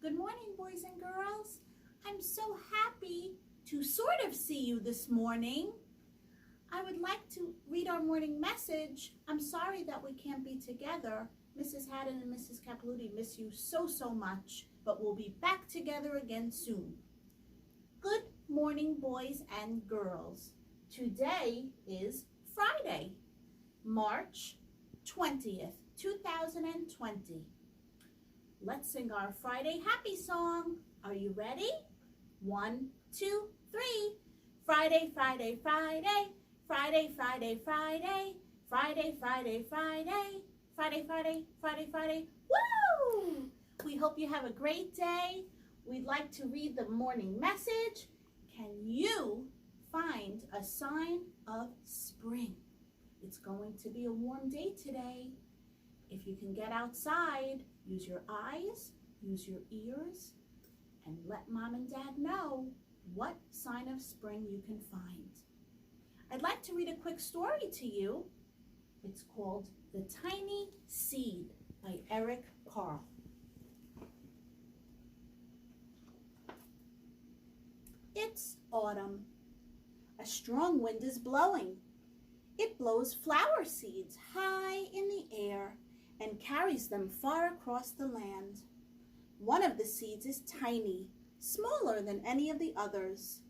Good morning, boys and girls. I'm so happy to sort of see you this morning. I would like to read our morning message. I'm sorry that we can't be together. Mrs. Haddon and Mrs. Capilouti miss you so much, but we'll be back together again soon. Good morning, boys and girls. Today is Friday, March 20th, 2020. Let's sing our Friday happy song. Are you ready? 1, 2, 3. Friday, Friday, Friday. Friday, Friday, Friday. Friday, Friday, Friday. Friday, Friday, Friday, Friday. Woo! We hope you have a great day. We'd like to read the morning message. Can you find a sign of spring? It's going to be a warm day today. If you can get outside, use your eyes, use your ears, and let Mom and Dad know what sign of spring you can find. I'd like to read a quick story to you. It's called The Tiny Seed by Eric Carle. It's autumn. A strong wind is blowing. It blows flower seeds high in the air and carries them far across the land. One of the seeds is tiny, smaller than any of the others.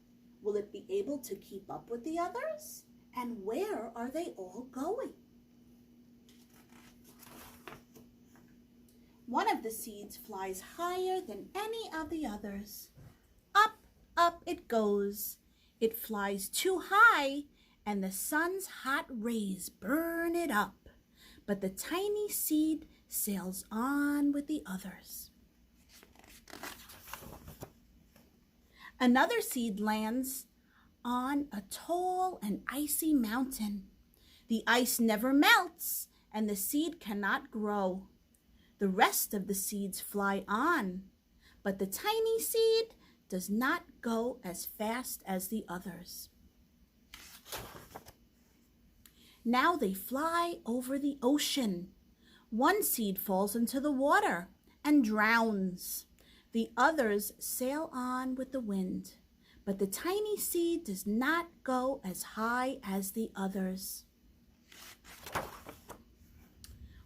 Will it be able to keep up with the others? And where are they all going? One of the seeds flies higher than any of the others. Up it goes. It flies too high, and the sun's hot rays burn it up. But the tiny seed sails on with the others. Another seed lands on a tall and icy mountain. The ice never melts, and the seed cannot grow. The rest of the seeds fly on, but the tiny seed does not go as fast as the others. Now they fly over the ocean. One seed falls into the water and drowns. The others sail on with the wind, but the tiny seed does not go as high as the others.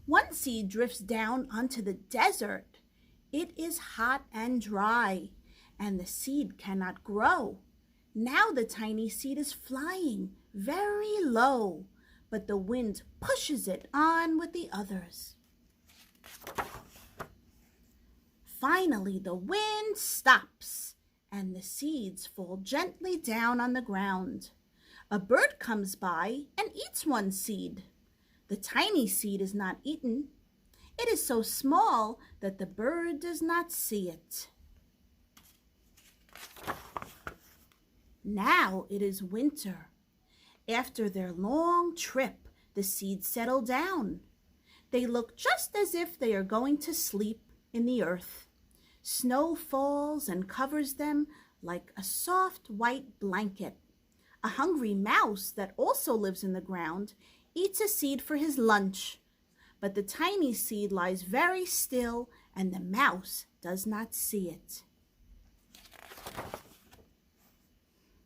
One seed drifts down onto the desert. It is hot and dry, and the seed cannot grow. Now the tiny seed is flying very low, but the wind pushes it on with the others. Finally, the wind stops, and the seeds fall gently down on the ground. A bird comes by and eats one seed. The tiny seed is not eaten. It is so small that the bird does not see it. Now it is winter. After their long trip, the seeds settle down. They look just as if they are going to sleep in the earth. Snow falls and covers them like a soft white blanket. A hungry mouse that also lives in the ground eats a seed for his lunch, but the tiny seed lies very still and the mouse does not see it.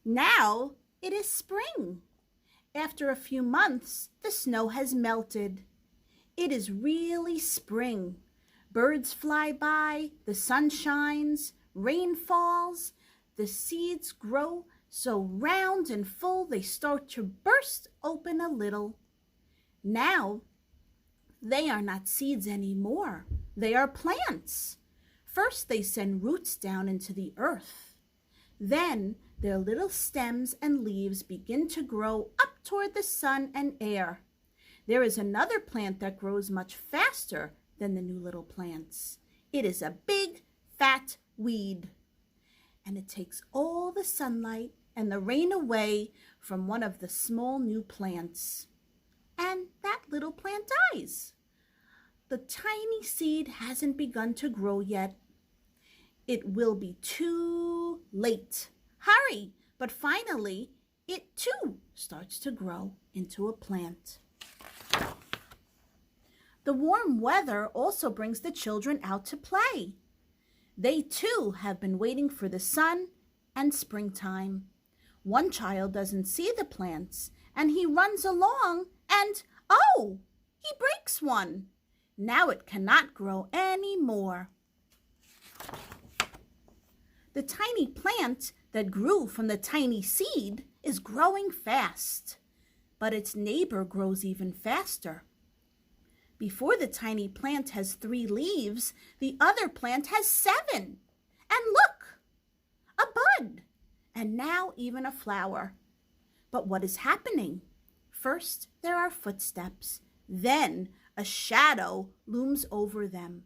Now it is spring. After a few months, the snow has melted. It is really spring. Birds fly by, the sun shines, rain falls. The seeds grow so round and full they start to burst open a little. Now, they are not seeds anymore. They are plants. First, they send roots down into the earth. Then, their little stems and leaves begin to grow up toward the sun and air. There is another plant that grows much faster than the new little plants. It is a big, fat weed, and it takes all the sunlight and the rain away from one of the small new plants. And that little plant dies. The tiny seed hasn't begun to grow yet. It will be too late. Hurry! But finally, it too starts to grow into a plant. The warm weather also brings the children out to play. They too have been waiting for the sun and springtime. One child doesn't see the plants and he runs along and, oh, he breaks one. Now it cannot grow any more. The tiny plant that grew from the tiny seed is growing fast, but its neighbor grows even faster. Before the tiny plant has 3 leaves, the other plant has 7. And look, a bud, and now even a flower. But what is happening? First, there are footsteps. Then a shadow looms over them.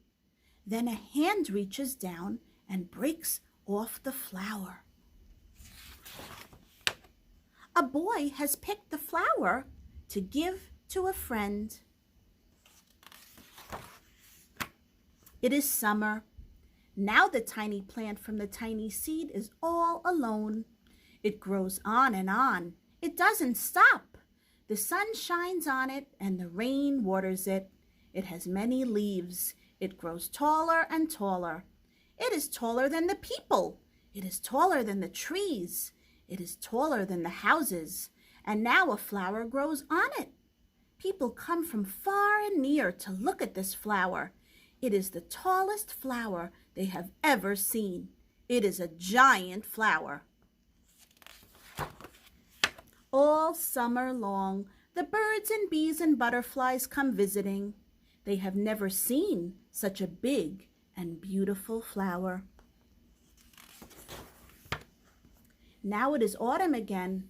Then a hand reaches down and breaks off the flower. A boy has picked the flower to give to a friend. It is summer. Now the tiny plant from the tiny seed is all alone. It grows on and on. It doesn't stop. The sun shines on it and the rain waters it. It has many leaves. It grows taller and taller. It is taller than the people. It is taller than the trees. It is taller than the houses. And now a flower grows on it. People come from far and near to look at this flower. It is the tallest flower they have ever seen. It is a giant flower. All summer long, the birds and bees and butterflies come visiting. They have never seen such a big and beautiful flower. Now it is autumn again.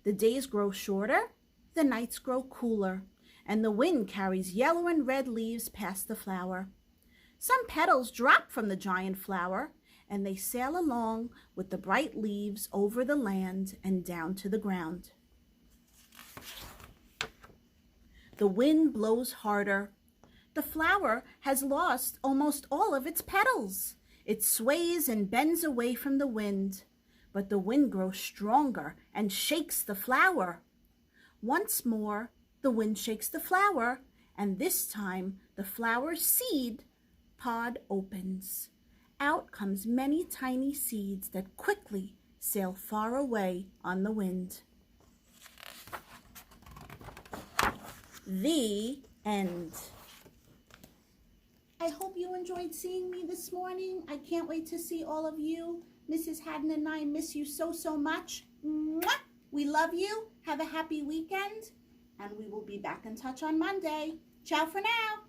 The days grow shorter, the nights grow cooler, and the wind carries yellow and red leaves past the flower. Some petals drop from the giant flower, and they sail along with the bright leaves over the land and down to the ground. The wind blows harder. The flower has lost almost all of its petals. It sways and bends away from the wind, but the wind grows stronger and shakes the flower. Once more, the wind shakes the flower, and this time the flower's seed pod opens. Out comes many tiny seeds that quickly sail far away on the wind. The end. I hope you enjoyed seeing me this morning. I can't wait to see all of you. Mrs. Haddon and I miss you so, so much. Mwah! We love you. Have a happy weekend. And we will be back in touch on Monday. Ciao for now.